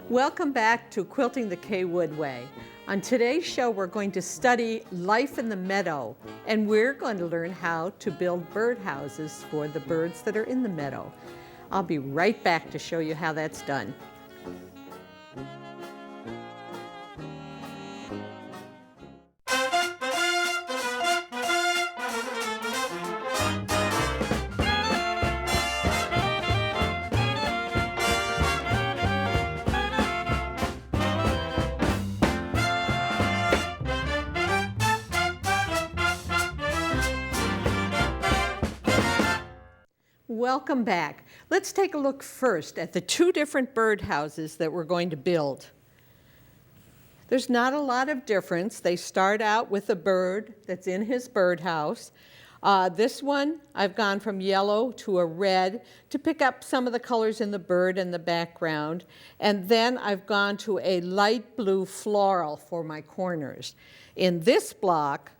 Welcome back to Quilting the Kaye Wood Way. On today's show, we're going to study life in the meadow, and we're going to learn how to build birdhouses for the birds that are in the meadow. I'll be right back to show you how that's done. Welcome back. Let's take a look first at the two different birdhouses that we're going to build. There's not a lot of difference. They start out with a bird that's in his birdhouse. This one, I've gone from yellow to a red to pick up some of the colors in the bird and the background. And then I've gone to a light blue floral for my corners. In this block,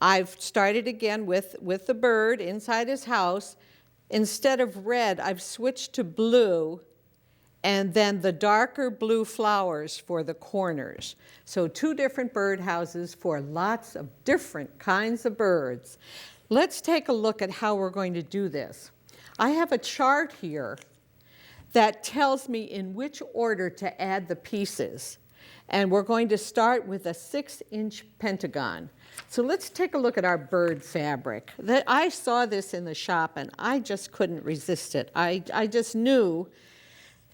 I've started again with the bird inside his house. Instead of red, I've switched to blue, and then the darker blue flowers for the corners. So two different birdhouses for lots of different kinds of birds. Let's take a look at how we're going to do this. I have a chart here that tells me in which order to add the pieces. And we're going to start with a 6-inch pentagon. So let's take a look at our bird fabric. I saw this in the shop and I just couldn't resist it. I just knew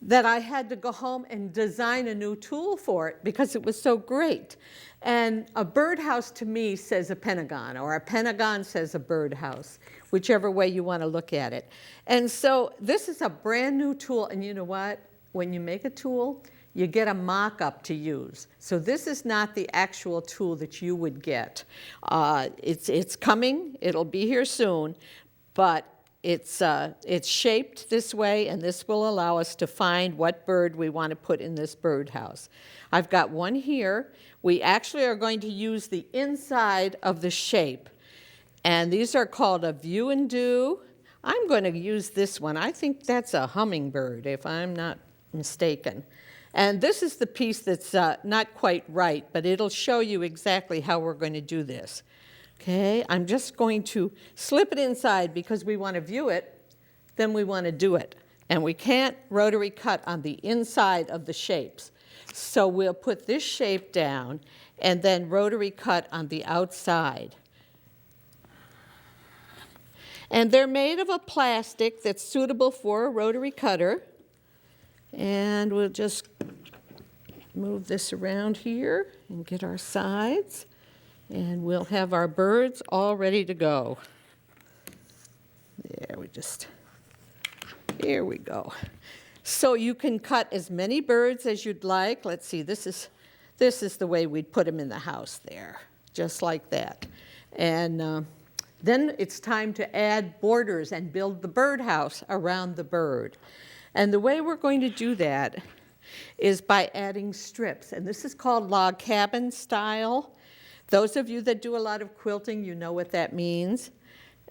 that I had to go home and design a new tool for it because it was so great. And a birdhouse to me says a pentagon, or a pentagon says a birdhouse, whichever way you want to look at it. And so this is a brand new tool, and you know what? When you make a tool, you get a mock-up to use. So this is not the actual tool that you would get. It's coming, it'll be here soon, but it's shaped this way, and this will allow us to find what bird we want to put in this birdhouse. I've got one here. We actually are going to use the inside of the shape, and these are called a view and do. I'm going to use this one. I think that's a hummingbird, if I'm not mistaken. And this is the piece that's not quite right, but it'll show you exactly how we're going to do this. Okay, I'm just going to slip it inside because we want to view it, then we want to do it. And we can't rotary cut on the inside of the shapes. So we'll put this shape down and then rotary cut on the outside. And they're made of a plastic that's suitable for a rotary cutter. And we'll just move this around here and get our sides. And we'll have our birds all ready to go. Here we go. So you can cut as many birds as you'd like. Let's see, this is the way we'd put them in the house there, just like that. And then it's time to add borders and build the birdhouse around the bird. And the way we're going to do that is by adding strips. And this is called log cabin style. Those of you that do a lot of quilting, you know what that means.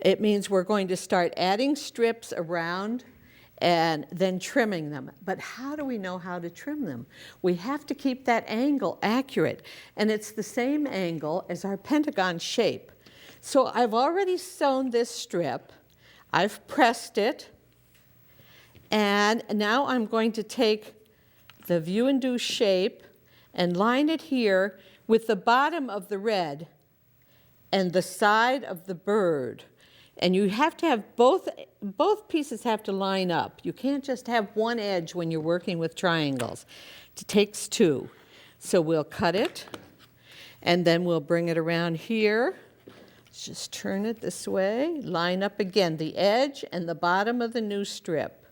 It means we're going to start adding strips around and then trimming them. But how do we know how to trim them? We have to keep that angle accurate. And it's the same angle as our pentagon shape. So I've already sewn this strip. I've pressed it. And now I'm going to take the view and do shape and line it here with the bottom of the red and the side of the bird. And you have to have both pieces have to line up. You can't just have one edge when you're working with triangles. It takes two. So we'll cut it, and then we'll bring it around here. Let's just turn it this way. Line up again the edge and the bottom of the new strip.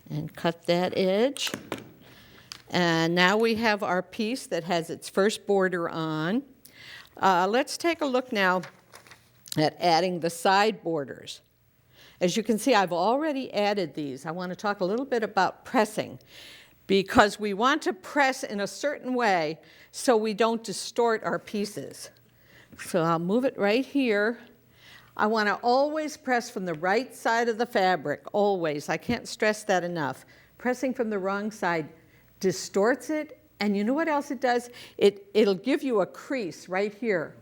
And cut that edge. And now we have our piece that has its first border on. Let's take a look now at adding the side borders. As you can see, I've already added these. I want to talk a little bit about pressing, because we want to press in a certain way so we don't distort our pieces. So I'll move it right here. I want to always press from the right side of the fabric, always. I can't stress that enough. Pressing from the wrong side distorts it, and you know what else it does? It'll give you a crease right here,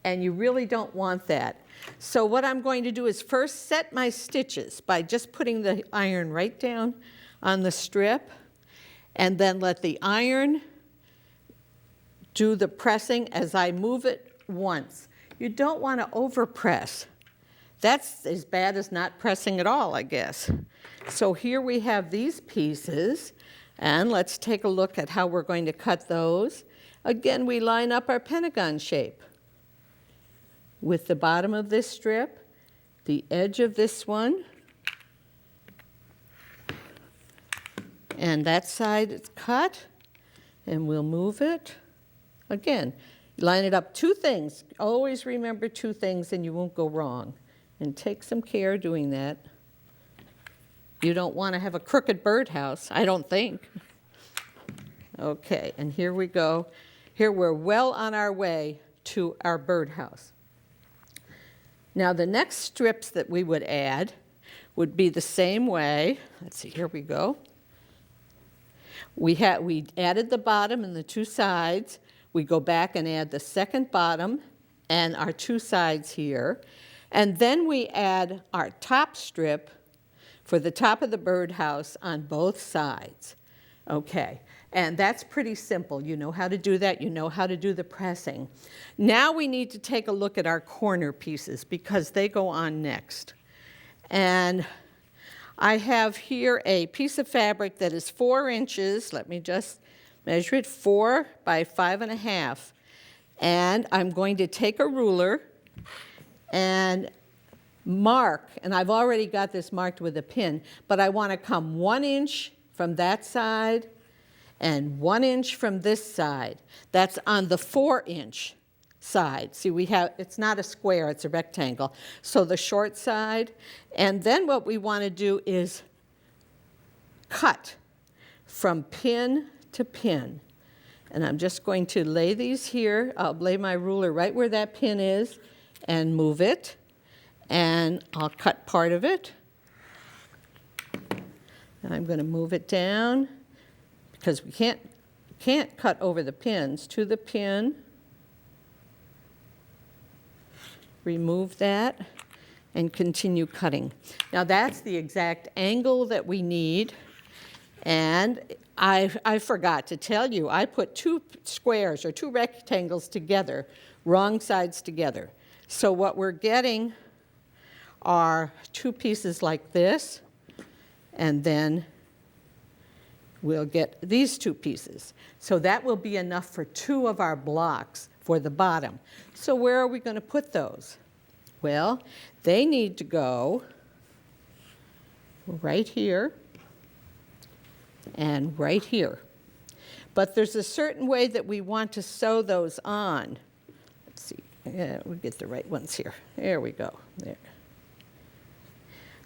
and you really don't want that. So what I'm going to do is first set my stitches by just putting the iron right down on the strip, and then let the iron do the pressing as I move it once. You don't want to overpress. That's as bad as not pressing at all, I guess. So here we have these pieces, and let's take a look at how we're going to cut those. Again, we line up our pentagon shape with the bottom of this strip, the edge of this one, and that side is cut, and we'll move it. Again, line it up. Two things. Always remember two things and you won't go wrong. And take some care doing that. You don't want to have a crooked birdhouse, I don't think. Okay, and here we go. Here we're well on our way to our birdhouse. Now the next strips that we would add would be the same way. Let's see, here we go. We added the bottom and the two sides. We go back and add the second bottom and our two sides here. And then we add our top strip for the top of the birdhouse on both sides. Okay, and that's pretty simple. You know how to do that. You know how to do the pressing. Now we need to take a look at our corner pieces because they go on next. And I have here a piece of fabric that is 4 inches. Let me just measure it, 4 by 5.5. And I'm going to take a ruler and mark, and I've already got this marked with a pin, but I want to come 1 inch from that side and 1 inch from this side. That's on the 4-inch side. See, it's not a square, it's a rectangle. So the short side, and then what we want to do is cut from pin to pin. And I'm just going to lay these here. I'll lay my ruler right where that pin is and move it. And I'll cut part of it. And I'm going to move it down because we can't cut over the pins. To the pin. Remove that and continue cutting. Now that's the exact angle that we need. And I forgot to tell you, I put 2 squares or 2 rectangles together, wrong sides together. So what we're getting are 2 pieces like this, and then we'll get these 2 pieces. So that will be enough for 2 of our blocks for the bottom. So where are we going to put those? Well, they need to go right here and right here. But there's a certain way that we want to sew those on. Let's see, we'll get the right ones here. There we go, there.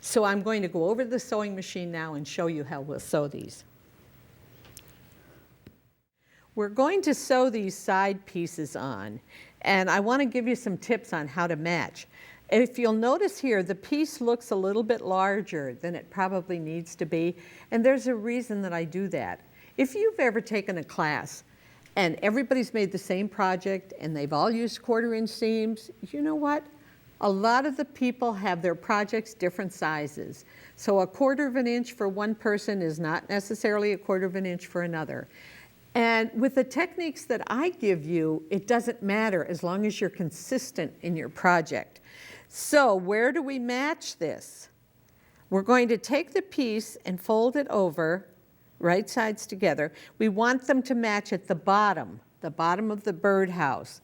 So I'm going to go over to the sewing machine now and show you how we'll sew these. We're going to sew these side pieces on, and I want to give you some tips on how to match. If you'll notice here, the piece looks a little bit larger than it probably needs to be, and there's a reason that I do that. If you've ever taken a class and everybody's made the same project and they've all used 1/4-inch seams, you know what? A lot of the people have their projects different sizes. So a 1/4 of an inch for one person is not necessarily a 1/4 of an inch for another. And with the techniques that I give you, it doesn't matter as long as you're consistent in your project. So where do we match this? We're going to take the piece and fold it over, right sides together. We want them to match at the bottom of the birdhouse.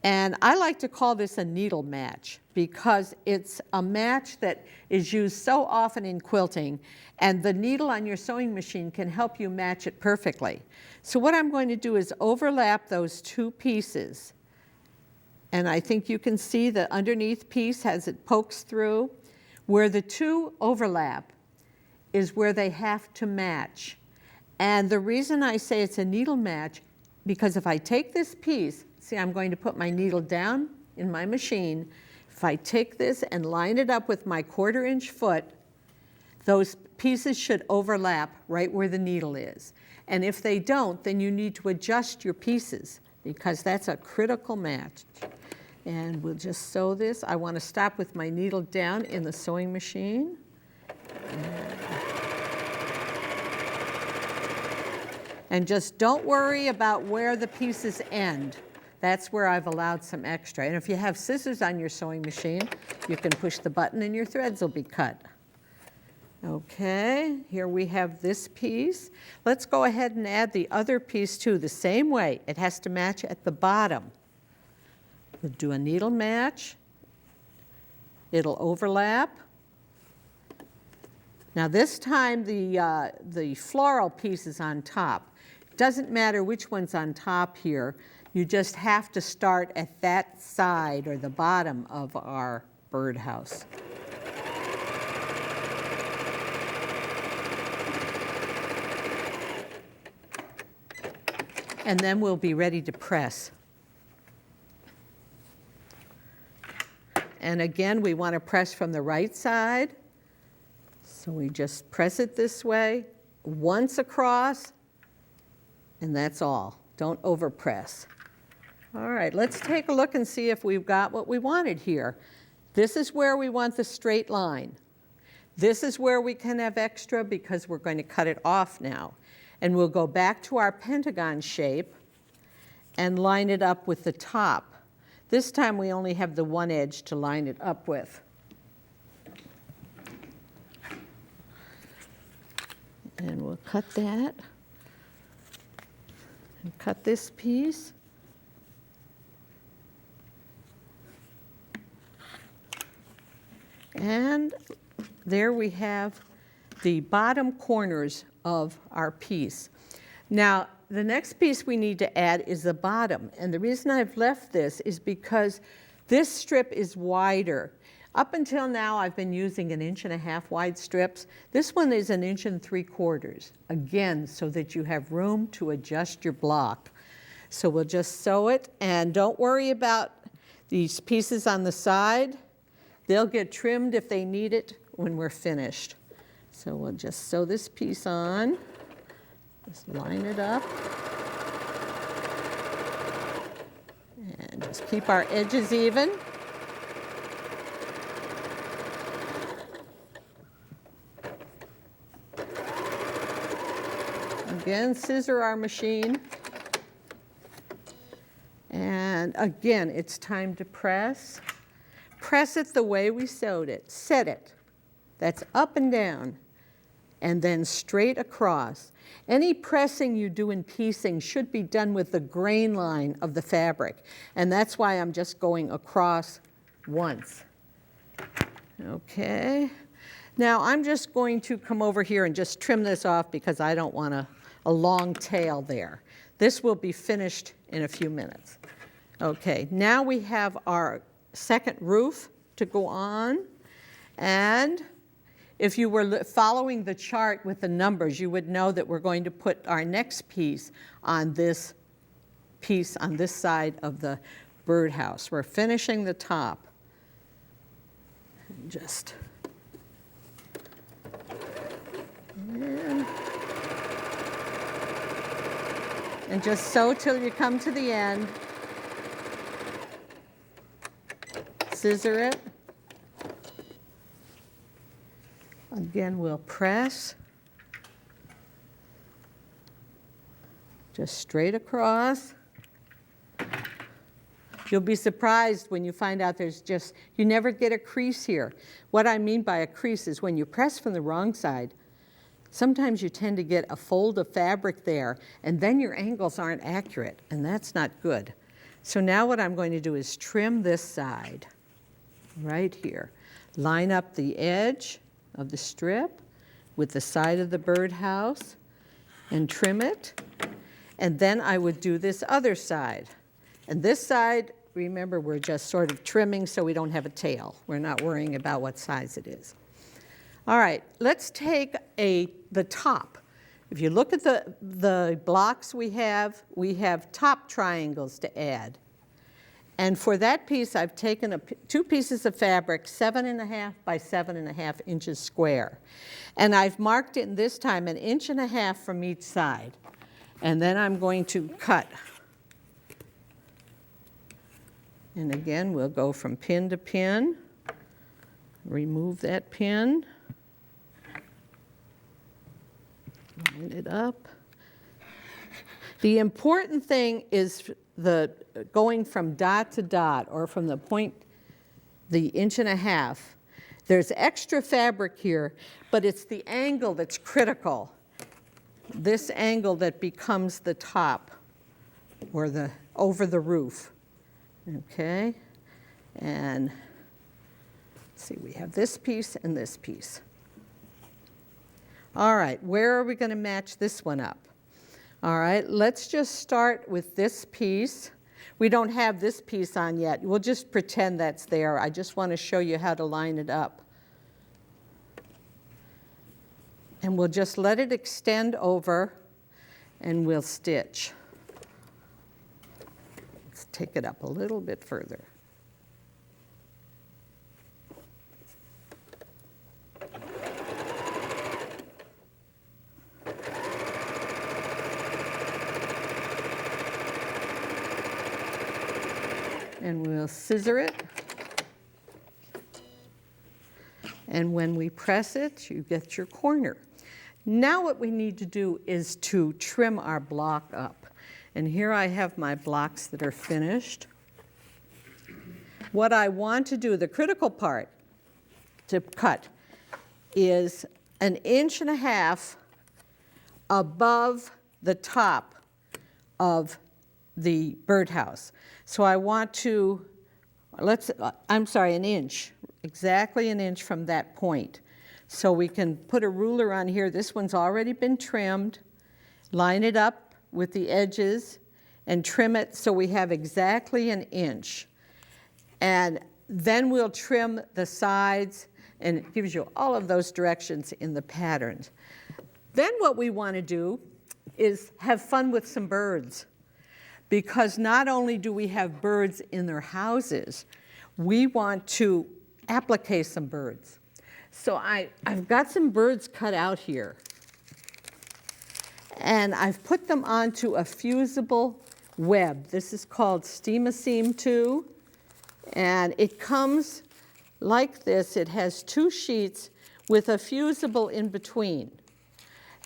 And I like to call this a needle match because it's a match that is used so often in quilting, and the needle on your sewing machine can help you match it perfectly. So what I'm going to do is overlap those 2 pieces. And I think you can see the underneath piece as it pokes through. Where the 2 overlap is where they have to match. And the reason I say it's a needle match, because if I take this piece, see, I'm going to put my needle down in my machine. If I take this and line it up with my 1/4-inch foot, those pieces should overlap right where the needle is. And if they don't, then you need to adjust your pieces because that's a critical match. And we'll just sew this. I want to stop with my needle down in the sewing machine. And just don't worry about where the pieces end. That's where I've allowed some extra. And if you have scissors on your sewing machine, you can push the button and your threads will be cut. Okay, here we have this piece. Let's go ahead and add the other piece too, the same way. It has to match at the bottom. We'll do a needle match. It'll overlap. Now this time the floral piece is on top. Doesn't matter which one's on top here. You just have to start at that side or the bottom of our birdhouse. And then we'll be ready to press. And again, we want to press from the right side. So we just press it this way, once across, and that's all. Don't overpress. All right, let's take a look and see if we've got what we wanted here. This is where we want the straight line. This is where we can have extra because we're going to cut it off now. And we'll go back to our pentagon shape and line it up with the top. This time we only have the one edge to line it up with. And we'll cut that and cut this piece. And there we have the bottom corners of our piece. Now, the next piece we need to add is the bottom. And the reason I've left this is because this strip is wider. Up until now, I've been using 1.5 inch wide strips. This one is 1 3/4 inches, again, so that you have room to adjust your block. So we'll just sew it, and don't worry about these pieces on the side. They'll get trimmed if they need it when we're finished. So we'll just sew this piece on, just line it up, and just keep our edges even. Again, scissor our machine. And again, it's time to press. Press it the way we sewed it. Set it. That's up and down, and then straight across. Any pressing you do in piecing should be done with the grain line of the fabric, and that's why I'm just going across once. Okay. Now I'm just going to come over here and just trim this off because I don't want a long tail there. This will be finished in a few minutes. Okay, now we have our second roof to go on, and if you were following the chart with the numbers, you would know that we're going to put our next piece on this side of the birdhouse. We're finishing the top. Just and just sew till you come to the end. Scissor it. Again, we'll press. Just straight across. You'll be surprised when you find out you never get a crease here. What I mean by a crease is when you press from the wrong side, sometimes you tend to get a fold of fabric there, and then your angles aren't accurate, and that's not good. So now what I'm going to do is trim this side right here. Line up the edge of the strip with the side of the birdhouse and trim it. And then I would do this other side. And this side, remember, we're just sort of trimming so we don't have a tail. We're not worrying about what size it is. All right, let's take the top. If you look at the blocks we have top triangles to add. And for that piece, I've taken two pieces of fabric, 7.5 by 7.5 inches square. And I've marked it this time 1.5 inches from each side. And then I'm going to cut. And again, we'll go from pin to pin. Remove that pin. Line it up. The important thing is the going from dot to dot, or from the point, the 1.5 inches. There's extra fabric here, but it's the angle that's critical. This angle that becomes the top, or the over the roof. Okay, and let's see, we have this piece and this piece. All right, where are we going to match this one up? All right, let's just start with this piece. We don't have this piece on yet. We'll just pretend that's there. I just want to show you how to line it up. And we'll just let it extend over, and we'll stitch. Let's take it up a little bit further. And we'll scissor it. And when we press it, you get your corner. Now what we need to do is to trim our block up. And here I have my blocks that are finished. What I want to do, the critical part to cut, is 1.5 inches above the top of the birdhouse. So I want to, I'm sorry, 1 inch, exactly 1 inch from that point. So we can put a ruler on here. This one's already been trimmed. Line it up with the edges and trim it so we have exactly 1 inch. And then we'll trim the sides, and it gives you all of those directions in the pattern. Then what we want to do is have fun with some birds. Because not only do we have birds in their houses, we want to applique some birds. So I've got some birds cut out here. And I've put them onto a fusible web. This is called Steam-A-Seam 2. And it comes like this. It has 2 sheets with a fusible in between.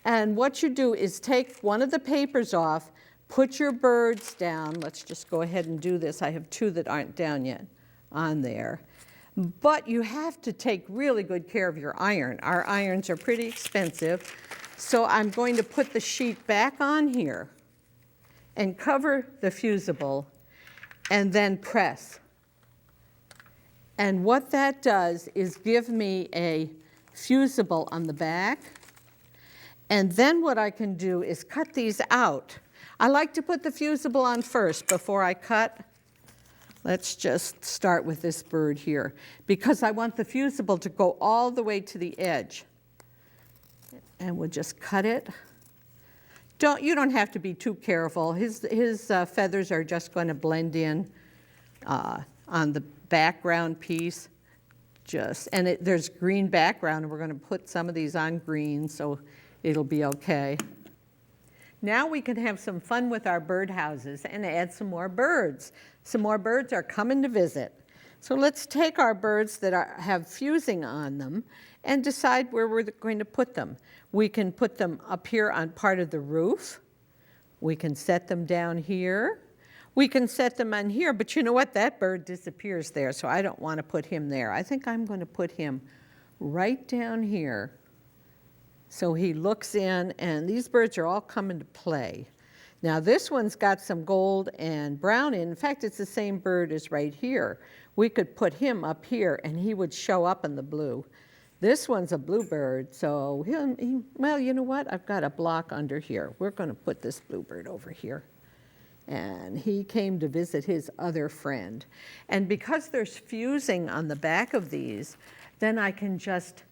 And what you do is take one of the papers off, put your birds down. Let's just go ahead and do this. I have 2 that aren't down yet on there. But you have to take really good care of your iron. Our irons are pretty expensive. So I'm going to put the sheet back on here and cover the fusible and then press. And what that does is give me a fusible on the back. And then what I can do is cut these out. I like to put the fusible on first before I cut. Let's just start with this bird here, because I want the fusible to go all the way to the edge. And we'll just cut it. You don't have to be too careful. His feathers are just going to blend in on the background piece. And there's green background, and we're going to put some of these on green, so it'll be okay. Now we can have some fun with our birdhouses and add some more birds. Some more birds are coming to visit. So let's take our birds that have fusing on them and decide where we're going to put them. We can put them up here on part of the roof. We can set them down here. We can set them on here, but you know what? That bird disappears there, so I don't want to put him there. I think I'm going to put him right down here. So he looks in, and these birds are all coming to play. Now this one's got some gold and brown in. In fact, it's the same bird as right here. We could put him up here, and he would show up in the blue. This one's a bluebird, so well, you know what? I've got a block under here. We're going to put this bluebird over here. And he came to visit his other friend. And because there's fusing on the back of these, then I can just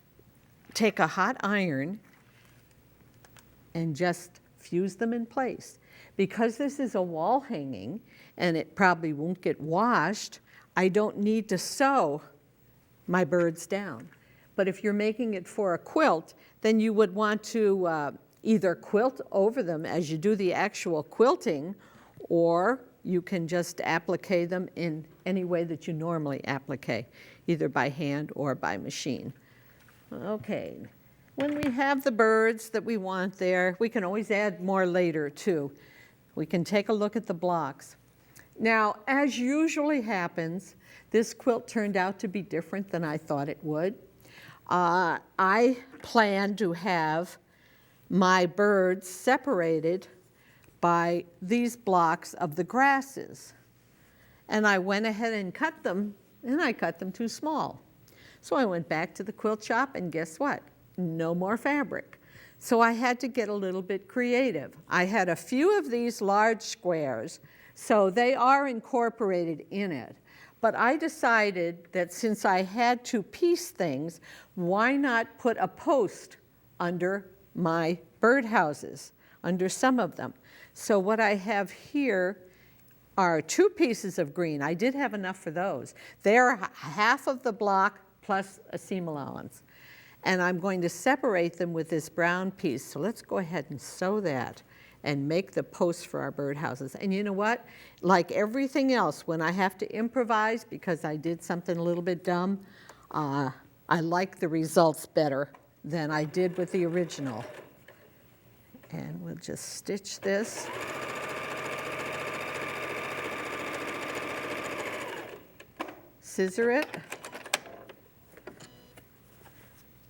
take a hot iron and just fuse them in place. Because this is a wall hanging and it probably won't get washed, I don't need to sew my birds down. But if you're making it for a quilt, then you would want to either quilt over them as you do the actual quilting, or you can just applique them in any way that you normally applique, either by hand or by machine. Okay, when we have the birds that we want there, we can always add more later too. We can take a look at the blocks. Now, as usually happens, this quilt turned out to be different than I thought it would. I planned to have my birds separated by these blocks of the grasses. And I went ahead and cut them, and I cut them too small. So I went back to the quilt shop, and guess what? No more fabric. So I had to get a little bit creative. I had a few of these large squares, so they are incorporated in it. But I decided that since I had to piece things, why not put a post under my birdhouses, under some of them. So what I have here are 2 pieces of green. I did have enough for those. They're half of the block plus a seam allowance. And I'm going to separate them with this brown piece. So let's go ahead and sew that and make the posts for our birdhouses. And you know what? Like everything else, when I have to improvise because I did something a little bit dumb, I like the results better than I did with the original. And we'll just stitch this. Scissor it.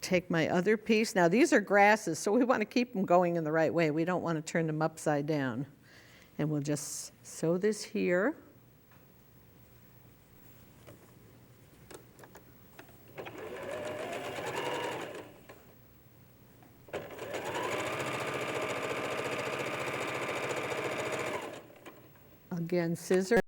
Take my other piece. Now these are grasses, so we want to keep them going in the right way. We don't want to turn them upside down. And we'll just sew this here. Again, scissor.